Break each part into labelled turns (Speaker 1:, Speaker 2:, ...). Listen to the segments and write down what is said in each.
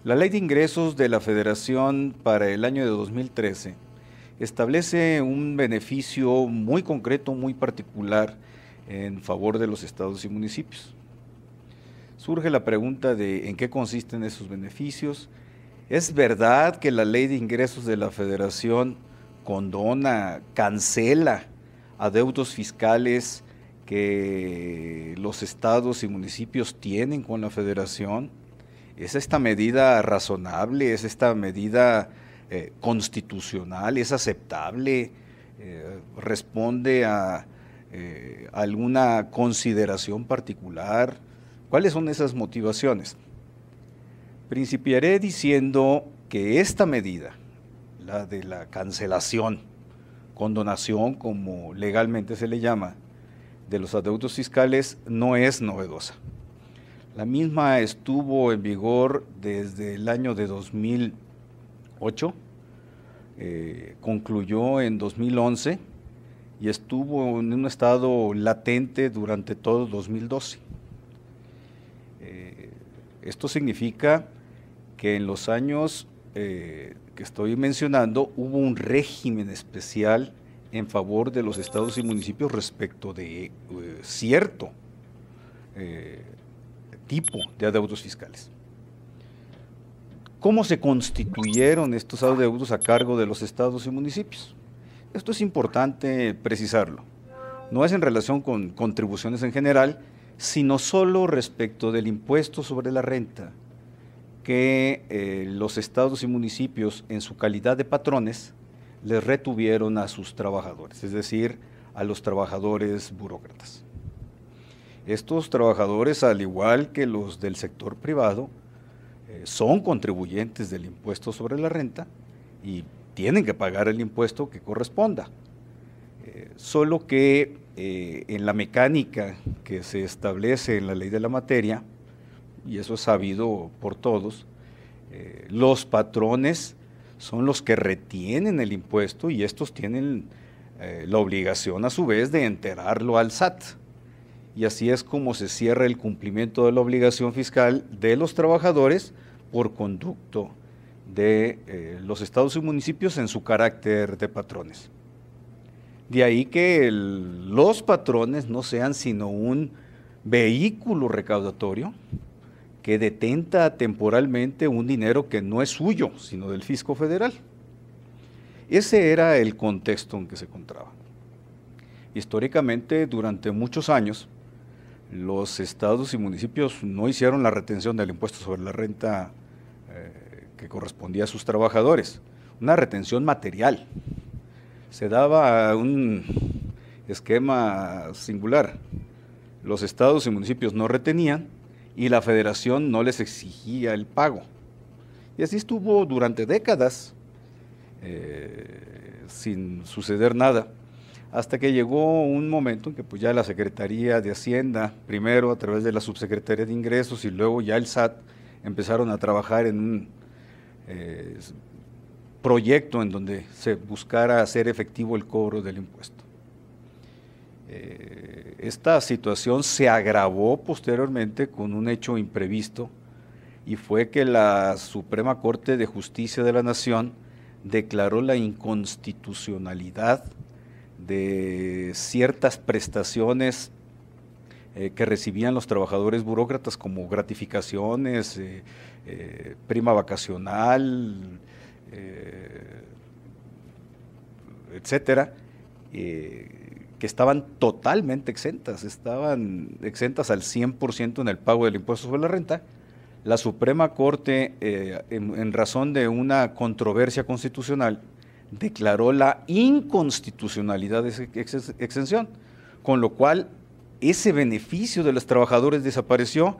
Speaker 1: La Ley de Ingresos de la Federación para el año de 2013 establece un beneficio muy concreto, muy particular en favor de los estados y municipios. Surge la pregunta de en qué consisten esos beneficios. ¿Es verdad que la Ley de Ingresos de la Federación condona, cancela adeudos fiscales que los estados y municipios tienen con la Federación? ¿Es esta medida razonable? ¿Es esta medida constitucional? ¿Es aceptable? ¿Responde a alguna consideración particular? ¿Cuáles son esas motivaciones? Principiaré diciendo que esta medida, la de la cancelación, condonación, como legalmente se le llama, de los adeudos fiscales, no es novedosa. La misma estuvo en vigor desde el año de 2008, concluyó en 2011 y estuvo en un estado latente durante todo 2012. Esto significa que en los años que estoy mencionando hubo un régimen especial en favor de los estados y municipios respecto de cierto tipo de adeudos fiscales. ¿Cómo se constituyeron estos adeudos a cargo de los estados y municipios? Esto es importante precisarlo. No es en relación con contribuciones en general, sino solo respecto del impuesto sobre la renta que los estados y municipios, en su calidad de patrones, les retuvieron a sus trabajadores, es decir, a los trabajadores burócratas. Estos trabajadores, al igual que los del sector privado, son contribuyentes del impuesto sobre la renta y tienen que pagar el impuesto que corresponda. Solo que en la mecánica que se establece en la ley de la materia, y eso es sabido por todos, los patrones son los que retienen el impuesto y estos tienen la obligación a su vez de enterarlo al SAT. Y así es como se cierra el cumplimiento de la obligación fiscal de los trabajadores por conducto de los estados y municipios en su carácter de patrones. De ahí que los patrones no sean sino un vehículo recaudatorio que detenta temporalmente un dinero que no es suyo, sino del fisco federal. Ese era el contexto en que se encontraba. Históricamente, durante muchos años, los estados y municipios no hicieron la retención del impuesto sobre la renta que correspondía a sus trabajadores, una retención material. Se daba un esquema singular. Los estados y municipios no retenían y la federación no les exigía el pago. Y así estuvo durante décadas, sin suceder nada, hasta que llegó un momento en que pues ya la Secretaría de Hacienda, primero a través de la Subsecretaría de Ingresos y luego ya el SAT, empezaron a trabajar en un proyecto en donde se buscara hacer efectivo el cobro del impuesto. Esta situación se agravó posteriormente con un hecho imprevisto y fue que la Suprema Corte de Justicia de la Nación declaró la inconstitucionalidad de ciertas prestaciones que recibían los trabajadores burócratas como gratificaciones, prima vacacional, etcétera, que estaban totalmente exentas, estaban exentas al 100% en el pago del impuesto sobre la renta. La Suprema Corte, en razón de una controversia constitucional, declaró la inconstitucionalidad de esa exención, con lo cual ese beneficio de los trabajadores desapareció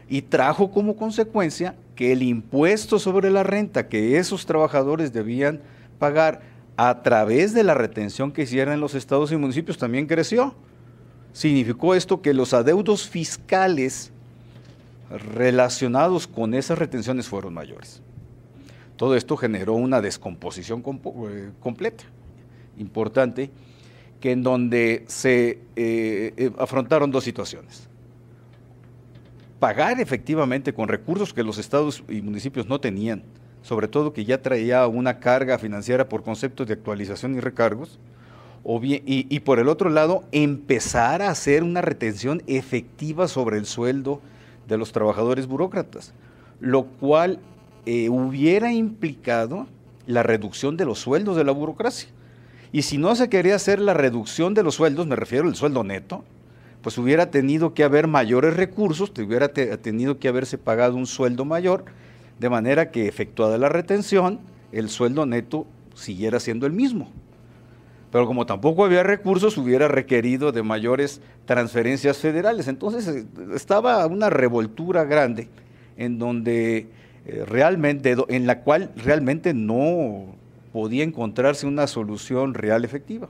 Speaker 1: y trajo como consecuencia que el impuesto sobre la renta que esos trabajadores debían pagar a través de la retención que hicieran en los estados y municipios también creció. Significó esto que los adeudos fiscales relacionados con esas retenciones fueron mayores. Todo esto generó una descomposición completa, importante, que en donde se afrontaron dos situaciones. pagar efectivamente con recursos que los estados y municipios no tenían, sobre todo que ya traía una carga financiera por conceptos de actualización y recargos, o bien, y por el otro lado, empezar a hacer una retención efectiva sobre el sueldo de los trabajadores burócratas, lo cual hubiera implicado la reducción de los sueldos de la burocracia. Y si no se quería hacer la reducción de los sueldos, me refiero al sueldo neto, pues hubiera tenido que haber mayores recursos, hubiera tenido que haberse pagado un sueldo mayor, de manera que efectuada la retención, el sueldo neto siguiera siendo el mismo. Pero como tampoco había recursos, hubiera requerido de mayores transferencias federales. Entonces estaba una revoltura grande en donde en la cual realmente no podía encontrarse una solución real efectiva.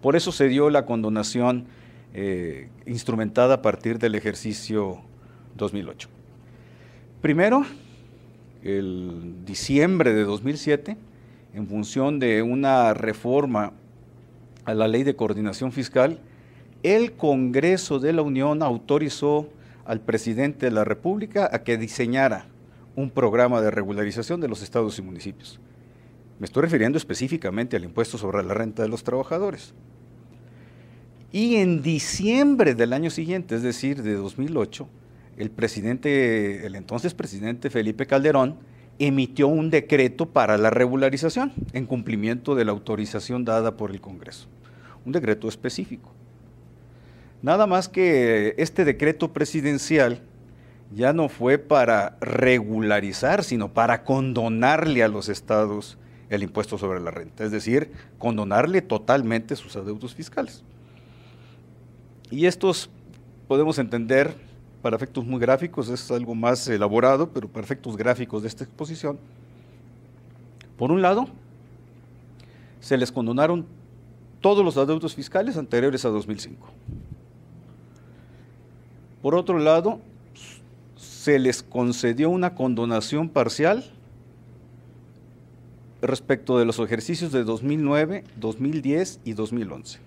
Speaker 1: Por eso se dio la condonación instrumentada a partir del ejercicio 2008. Primero, el diciembre de 2007, en función de una reforma a la Ley de Coordinación Fiscal, el Congreso de la Unión autorizó al presidente de la República a que diseñara un programa de regularización de los estados y municipios. Me estoy refiriendo específicamente al impuesto sobre la renta de los trabajadores. Y en diciembre del año siguiente, es decir, de 2008, el entonces presidente Felipe Calderón emitió un decreto para la regularización en cumplimiento de la autorización dada por el Congreso, un decreto específico. Nada más que este decreto presidencial ya no fue para regularizar, sino para condonarle a los estados el impuesto sobre la renta, es decir, condonarle totalmente sus adeudos fiscales. Y estos podemos entender, para efectos muy gráficos, es algo más elaborado, pero para efectos gráficos de esta exposición, por un lado, se les condonaron todos los adeudos fiscales anteriores a 2005. Por otro lado, se les concedió una condonación parcial respecto de los ejercicios de 2009, 2010 y 2011.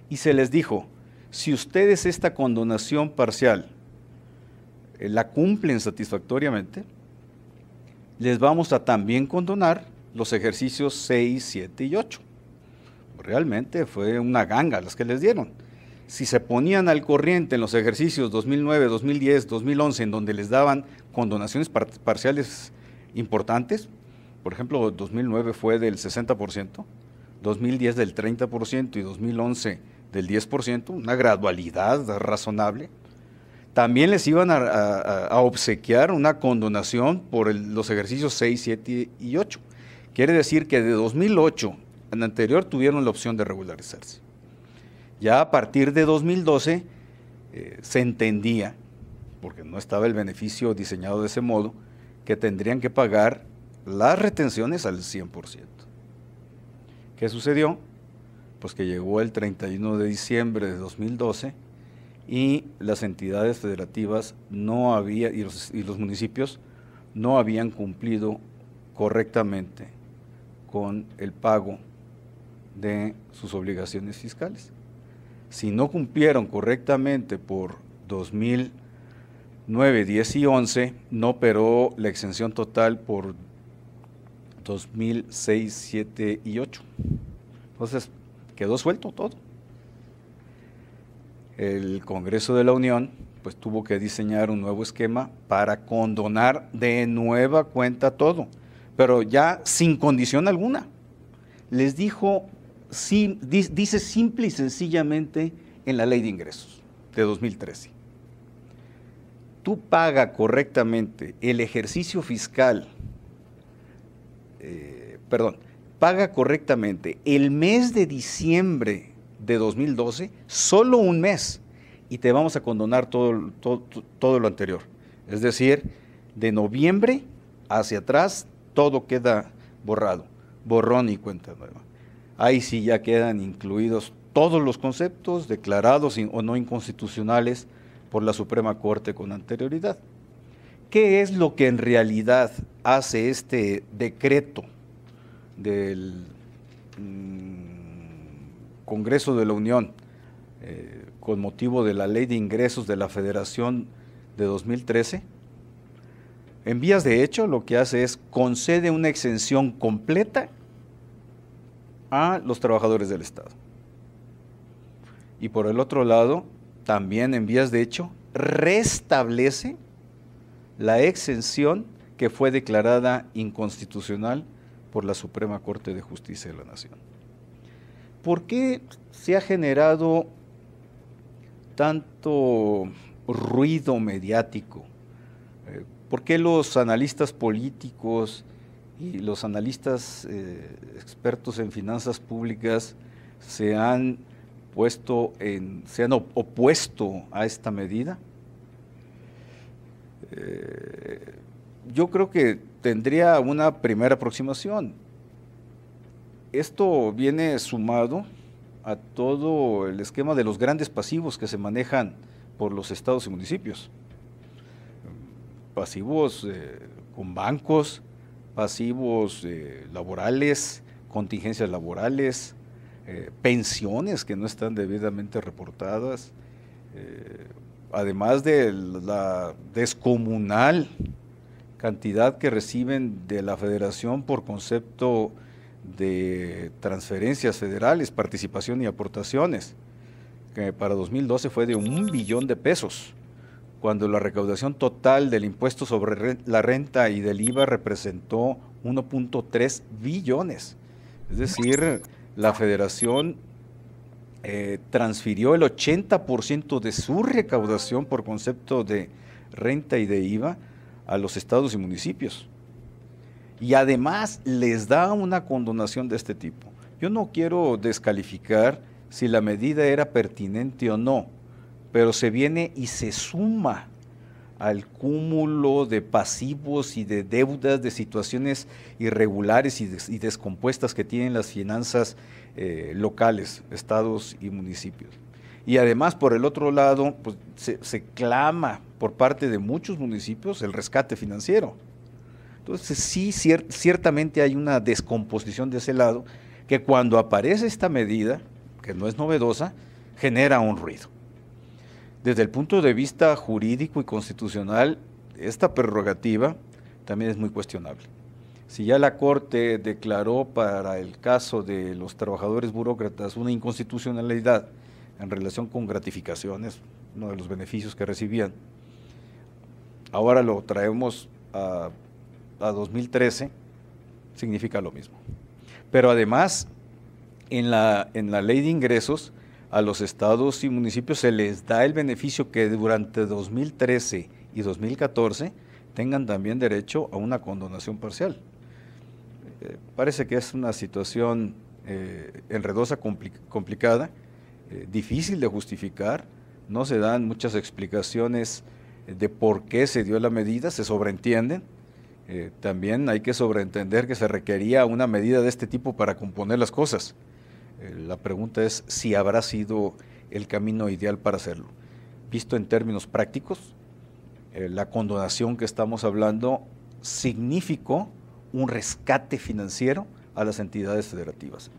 Speaker 1: Y se les dijo, si ustedes esta condonación parcial la cumplen satisfactoriamente, les vamos a también condonar los ejercicios 6, 7 y 8. Realmente fue una ganga las que les dieron. Si se ponían al corriente en los ejercicios 2009, 2010, 2011, en donde les daban condonaciones parciales importantes, por ejemplo, 2009 fue del 60%, 2010 del 30% y 2011 del 10%, una gradualidad razonable. También les iban a obsequiar una condonación por los ejercicios 6, 7 y 8. Quiere decir que de 2008 en anterior tuvieron la opción de regularizarse. Ya a partir de 2012 se entendía, porque no estaba el beneficio diseñado de ese modo, que tendrían que pagar las retenciones al 100%. ¿Qué sucedió? Pues que llegó el 31 de diciembre de 2012 y las entidades federativas y los municipios no habían cumplido correctamente con el pago de sus obligaciones fiscales. Si no cumplieron correctamente por 2009, 10 y 11, no operó la exención total por 2006, 7 y 8. Entonces, quedó suelto todo. El Congreso de la Unión pues tuvo que diseñar un nuevo esquema para condonar de nueva cuenta todo, pero ya sin condición alguna. Les dijo, dice simple y sencillamente en la Ley de Ingresos de 2013. Tú paga correctamente el ejercicio fiscal, paga correctamente el mes de diciembre de 2012, solo un mes, y te vamos a condonar todo lo anterior. Es decir, de noviembre hacia atrás, todo queda borrado, borrón y cuenta nueva. Ahí sí ya quedan incluidos todos los conceptos declarados o no inconstitucionales por la Suprema Corte con anterioridad. ¿Qué es lo que en realidad hace este decreto del Congreso de la Unión con motivo de la Ley de Ingresos de la Federación de 2013, en vías de hecho lo que hace es concede una exención completa a los trabajadores del Estado. Y por el otro lado, también en vías de hecho, restablece la exención que fue declarada inconstitucional por la Suprema Corte de Justicia de la Nación. ¿Por qué se ha generado tanto ruido mediático? ¿Por qué los analistas políticos y los analistas expertos en finanzas públicas se han opuesto a esta medida? Yo creo que tendría una primera aproximación. Esto viene sumado a todo el esquema de los grandes pasivos que se manejan por los estados y municipios. Pasivos con bancos, pasivos laborales, contingencias laborales, pensiones que no están debidamente reportadas, además de la descomunal cantidad que reciben de la Federación por concepto de transferencias federales, participación y aportaciones, que para 2012 fue de 1 billón de pesos, cuando la recaudación total del impuesto sobre la renta y del IVA representó 1.3 billones. Es decir, la Federación transfirió el 80% de su recaudación por concepto de renta y de IVA a los estados y municipios. Y además les da una condonación de este tipo. Yo no quiero descalificar si la medida era pertinente o no, pero se viene y se suma al cúmulo de pasivos y de deudas, de situaciones irregulares y descompuestas que tienen las finanzas locales, estados y municipios. Y además, por el otro lado, pues, se clama por parte de muchos municipios el rescate financiero. Entonces sí, ciertamente hay una descomposición de ese lado, que cuando aparece esta medida, que no es novedosa, genera un ruido. Desde el punto de vista jurídico y constitucional, esta prerrogativa también es muy cuestionable. Si ya la Corte declaró para el caso de los trabajadores burócratas una inconstitucionalidad en relación con gratificaciones, uno de los beneficios que recibían, ahora lo traemos a 2013, significa lo mismo. Pero además, en la ley de ingresos, a los estados y municipios se les da el beneficio que durante 2013 y 2014 tengan también derecho a una condonación parcial. Parece que es una situación enredosa, complicada, difícil de justificar, no se dan muchas explicaciones de por qué se dio la medida, se sobreentienden. También hay que sobreentender que se requería una medida de este tipo para componer las cosas. La pregunta es si habrá sido el camino ideal para hacerlo. Visto en términos prácticos, la condonación que estamos hablando significó un rescate financiero a las entidades federativas.